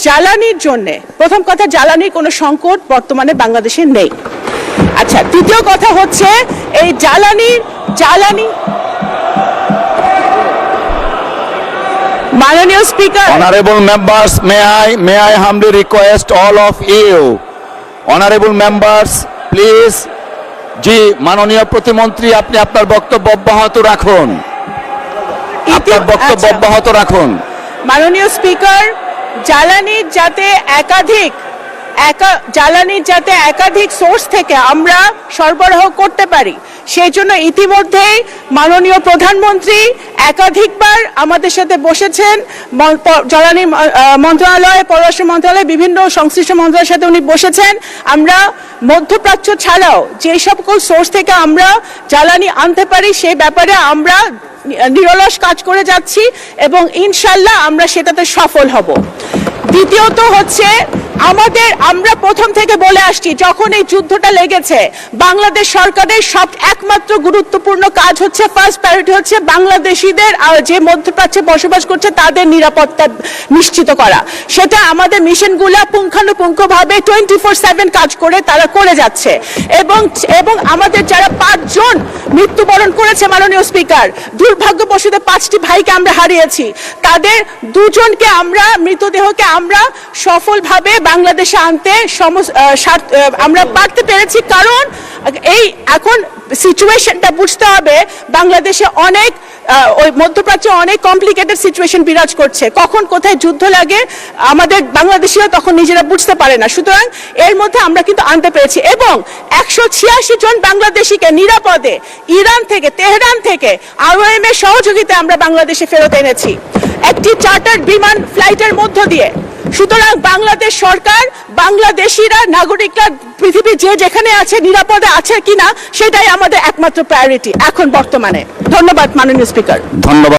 জ্বালানির জন্য, প্রথম কথা জ্বালানির কোনো সংকট বর্তমানে বাংলাদেশে নেই। আচ্ছা, দ্বিতীয় কথা হচ্ছে এই জ্বালানি মাননীয় speaker, Honorable members, may I humbly request all of you, honorable members, please, জি মাননীয় প্রতিমন্ত্রী আপনি আপনার বক্তব্য অব্যাহত রাখুন, আপনার বক্তব্য অব্যাহত রাখুন। মাননীয় স্পিকার, জ্বালানির যাতে একাধিক সোর্স থেকে আমরা সরবরাহ করতে পারি, সেই জন্য ইতিমধ্যেই মাননীয় প্রধানমন্ত্রী একাধিকবার আমাদের সাথে বসেছেন। জ্বালানি মন্ত্রণালয়, পররাষ্ট্র মন্ত্রণালয়, বিভিন্ন সংশ্লিষ্ট মন্ত্রণালয়ের সাথে উনি বসেছেন। আমরা মধ্যপ্রাচ্য ছাড়াও যে সকল সোর্স থেকে আমরা জ্বালানি আনতে পারি সেই ব্যাপারে আমরা নিরলস কাজ করে যাচ্ছি এবং ইনশাল্লাহ আমরা সেটাতে সফল হব। দ্বিতীয়ত হচ্ছে আমরা প্রথম থেকে বলে আসছি, যখন এই যুদ্ধটা লেগেছে বাংলাদেশ সরকারের একমাত্র গুরুত্বপূর্ণ কাজ হচ্ছে, ফার্স্ট প্রায়োরিটি হচ্ছে বাংলাদেশিদের যে মধ্যপ্রাচ্যে বসবাস করছে তাদের নিরাপত্তা নিশ্চিত করা। সেটা আমাদের মিশনগুলা পুঙ্খানুপুঙ্খভাবে 24/7 কাজ করে তারা করে যাচ্ছে। এবং আমাদের যারা 5 জন মৃত্যুবরণ করেছে মাননীয় স্পিকার, দুর্ভাগ্যবশত 5টি ভাইকে আমরা হারিয়েছি, তাদের 2 জনকে আমরা মৃতদেহকে আমরা সফলভাবে বাংলাদেশে আনতে আমরা পারতে পেরেছি। কারণ এই এখন সিচুয়েশনটা বুঝতে হবে, বাংলাদেশে ওই মধ্যপ্রাচ্যে অনেক কমপ্লিকেটেড সিচুয়েশন বিরাজ করছে। কখন কোথায় যুদ্ধ লাগে আমাদের বাংলাদেশিরা তখন নিজেরা বুঝতে পারে না। সুতরাং এর মধ্যে আমরা কিন্তু আনতে পেরেছি এবং 186 জন বাংলাদেশিকে নিরাপদে ইরান থেকে, তেহরান থেকে IOM এর সহযোগিতায় আমরা বাংলাদেশে ফেরত এনেছি একটি চার্টার্ড বিমান ফ্লাইটের মধ্য দিয়ে। সুতরাং বাংলাদেশ সরকার, বাংলাদেশিরা, নাগরিকরা পৃথিবীর যেখানে আছে নিরাপদে আছে কিনা সেটাই আমাদের একমাত্র প্রায়োরিটি এখন বর্তমানে। ধন্যবাদ মাননীয় স্পিকার। ধন্যবাদ।